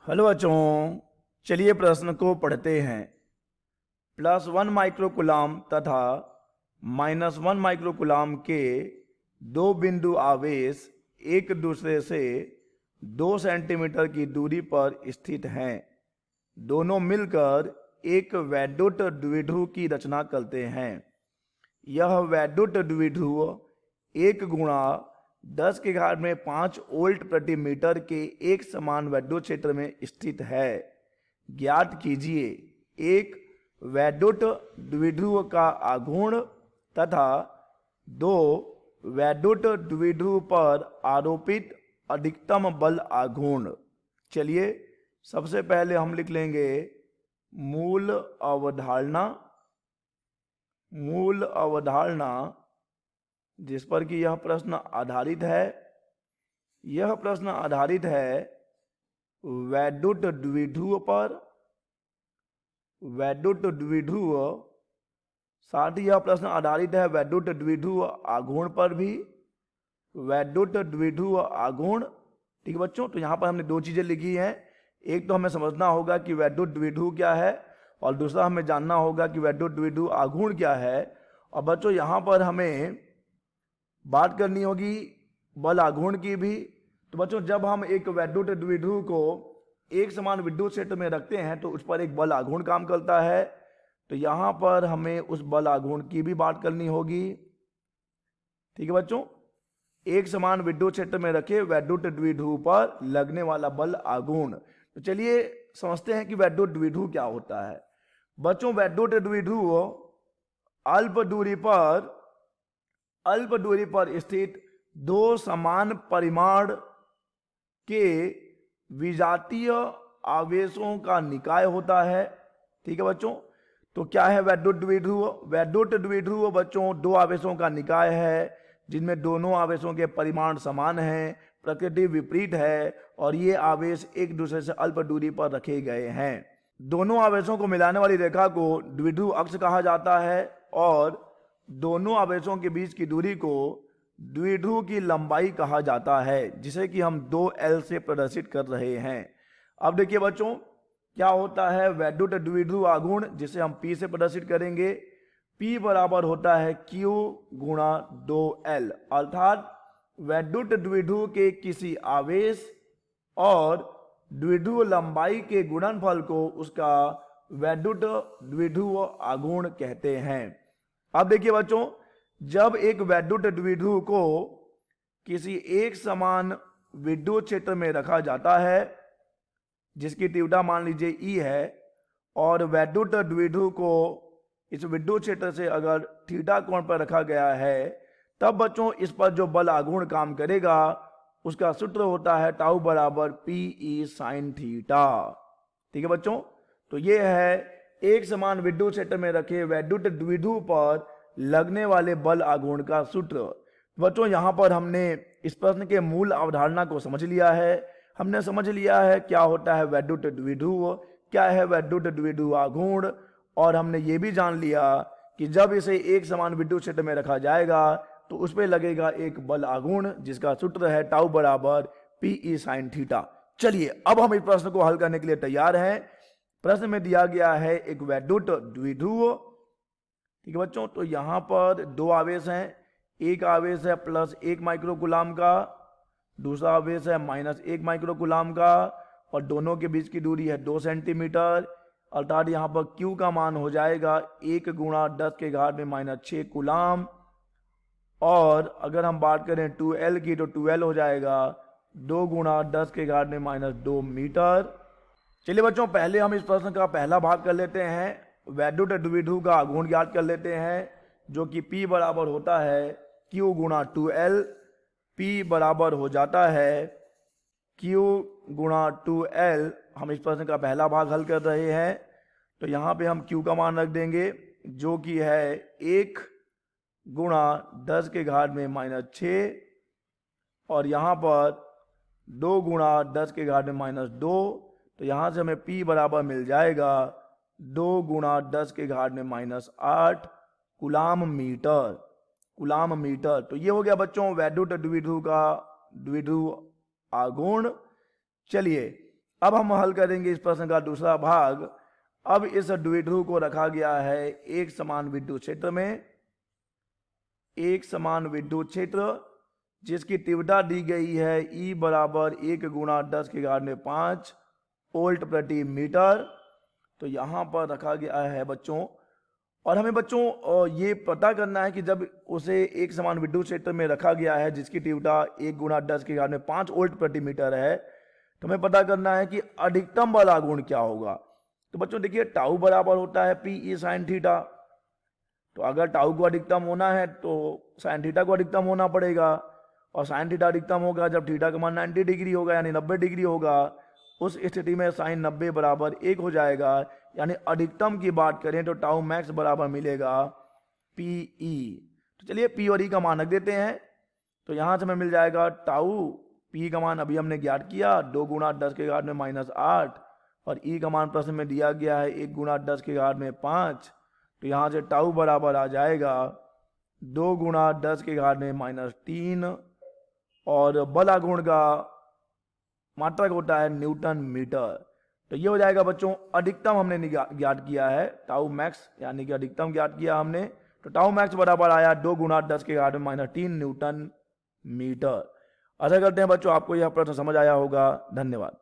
Hello बच्चों, चलिए प्रश्न को पढ़ते हैं। +1 माइक्रोकुलाम तथा -1 माइक्रोकुलाम के दो बिंदु आवेश एक दूसरे से 2 सेंटीमीटर की दूरी पर स्थित हैं। दोनों मिलकर एक वैद्युत द्विध्रुव की रचना करते हैं। यह वैद्युत द्विध्रुव 1 × 10⁵ वोल्ट प्रति मीटर के एक समान वैद्युत क्षेत्र में स्थित है। ज्ञात कीजिए एक वैद्युत द्विध्रुव का आघूर्ण तथा दो वैद्युत द्विध्रुव पर आरोपित अधिकतम बल आघूर्ण। चलिए सबसे पहले हम लिख लेंगे मूल अवधारणा जिस पर कि यह प्रश्न आधारित है। यह प्रश्न आधारित है वैद्युत द्विध्रुव पर, साथ ही यह प्रश्न आधारित है वैद्युत द्विध्रुव आघूर्ण पर भी, वैद्युत द्विध्रुव आघूर्ण। ठीक है बच्चों, तो यहाँ पर हमने दो चीजें लिखी हैं। एक तो हमें समझना होगा कि वैद्युत द्विध्रुव क्या है और दूसरा हमें जानना होगा कि वैद्युत द्विध्रुव आघूर्ण क्या है। और बच्चों यहाँ पर हमें बात करनी होगी बल आघूर्ण की भी। तो बच्चों जब हम एक वैद्युत द्विध्रुव को एक समान विद्युत क्षेत्र में रखते हैं तो उस पर एक बल आघूर्ण काम करता है। तो यहां पर हमें उस बल आघूर्ण की भी बात करनी होगी। ठीक है बच्चों, एक समान विद्युत क्षेत्र में रखे वैद्युत द्विध्रुव पर लगने वाला बल आघूर्ण। तो चलिए समझते हैं कि वैद्युत द्विध्रुव क्या होता है। बच्चों विद्युत द्विध्रुव अल्प दूरी पर स्थित दो समान परिमाण के विजातीय आवेशों का निकाय होता है। ठीक है बच्चों, तो क्या है वैद्युत द्विध्रुव? वैद्युत द्विध्रुव बच्चों दो आवेशों का निकाय है जिनमें दोनों आवेशों के परिमाण समान हैं, प्रकृति विपरीत है और ये आवेश एक दूसरे से अल्प दूरी पर रखे गए हैं। दोनों आवेशों को मिलाने वाली रेखा को द्विध्रुव अक्ष कहा जाता है और दोनों आवेशों के बीच की दूरी को द्विध्रुव की लंबाई कहा जाता है, जिसे कि हम 2L से प्रदर्शित कर रहे हैं। अब देखिए बच्चों क्या होता है वैद्युत द्विध्रुव आघूर्ण, जिसे हम P से प्रदर्शित करेंगे। P बराबर होता है Q गुणा 2L, अर्थात वैद्युत द्विध्रुव के किसी आवेश और द्विध्रुव लंबाई के गुणनफल को उसका वैद्युत द्विध्रुव आघूर्ण कहते हैं। अब देखिए बच्चों जब एक वैद्युत द्विध्रुव को किसी एक समान विद्युत क्षेत्र में रखा जाता है जिसकी तीव्रता मान लीजिए E है और वैद्युत द्विध्रुव को इस विद्युत क्षेत्र से अगर थीटा कोण पर रखा गया है, तब बच्चों इस पर जो बल आघूर्ण काम करेगा उसका सूत्र होता है टाउ बराबर PE sin थीटा। ठीक है बच्चों, तो ये है एक समान विद्युत क्षेत्र में रखे वैद्युत द्विध्रुव पर लगने वाले बल आघूर्ण का सूत्र। बच्चों यहां पर हमने इस प्रश्न के मूल अवधारणा को समझ लिया है। हमने समझ लिया है क्या होता है वैद्युत द्विध्रुव, क्या है वैद्युत द्विध्रुव आघूर्ण, और हमने ये भी जान लिया कि जब इसे एक समान विद्युत क्षेत्र में रखा जाएगा तो उस पर लगेगा एक बल आघूर्ण जिसका सूत्र है टाउ बराबर PE sin थीटा। चलिए अब हम इस प्रश्न को हल करने के लिए तैयार हैं। प्रश्न में दिया गया है एक वैद्युत द्विध्रुव। ठीक है बच्चों, तो यहां पर दो आवेश हैं। एक आवेश है +1 माइक्रोकुलाम का, दूसरा आवेश है -1 माइक्रोकुलाम का और दोनों के बीच की दूरी है 2 सेंटीमीटर, अर्थात यहाँ पर Q का मान हो जाएगा 1 × 10⁻⁻6 कुलाम। और अगर हम बात करें 2L की तो 2L हो जाएगा 2 × 10⁻2 मीटर। चलिए बच्चों पहले हम इस प्रश्न का पहला भाग कर लेते हैं, वैद्युत द्विध्रुव का आघूर्ण ज्ञात कर लेते हैं, जो कि P बराबर होता है Q गुणा 2L। P बराबर हो जाता है Q गुणा 2L। हम इस प्रश्न का पहला भाग हल कर रहे हैं, तो यहाँ पे हम Q का मान रख देंगे जो कि है 1 × 10⁻6 और यहाँ पर 2 × 10⁻2। तो यहाँ से हमें P बराबर मिल जाएगा 2 × 10⁻8 कुलाम मीटर। तो ये हो गया बच्चों वैद्युत द्विध्रुव का द्विध्रुव आघूर्ण। चलिए अब हम हल करेंगे इस प्रश्न का दूसरा भाग। अब इस द्विध्रुव को रखा गया है एक समान विद्युत क्षेत्र में, एक समान विद्युत क्षेत्र जिसकी तीव्रता दी गई है E बराबर 1 गुणा 10⁵ वोल्ट प्रति मीटर। तो यहां पर रखा गया है बच्चों, और हमें बच्चों ये पता करना है कि जब उसे एक समान विद्युत क्षेत्र में रखा गया है जिसकी तीव्रता 1 गुणा 10⁵ वोल्ट प्रति मीटर है, तो हमें पता करना है कि अधिकतम बल आघूर्ण क्या होगा। तो बच्चों देखिए, टाउ बराबर होता है पी ई साइन थीटा। तो अगर टाउ को अधिकतम होना है तो साइन थीटा को अधिकतम होना पड़ेगा, और साइन थीटा अधिकतम होगा जब थीटा का मान 90 डिग्री होगा, यानी 90 डिग्री होगा। उस स्थिति में साइन 90 बराबर 1 हो जाएगा, यानी अधिकतम की बात करें तो टाउ मैक्स बराबर मिलेगा पी ई। तो चलिए पी और ई का मान रख देते हैं। तो यहां से हमें मिल जाएगा टाउ, पी का मान अभी हमने ज्ञात किया 2 गुणा 10⁻⁻8, और ई का मान प्रश्न में दिया गया है 1 गुणा 10⁻5। तो यहां से टाउ बराबर आ जाएगा 2 गुणा 10⁻³ और बल आघूर्ण का मात्रक होता है न्यूटन मीटर। तो ये हो जाएगा बच्चों अधिकतम हमने ज्ञात किया है, टाउ मैक्स यानी कि अधिकतम ज्ञात किया हमने। तो टाउ मैक्स बराबर आया 2 गुणा 10⁻³ न्यूटन मीटर। आशा करते हैं बच्चों आपको यह प्रश्न समझ आया होगा। धन्यवाद।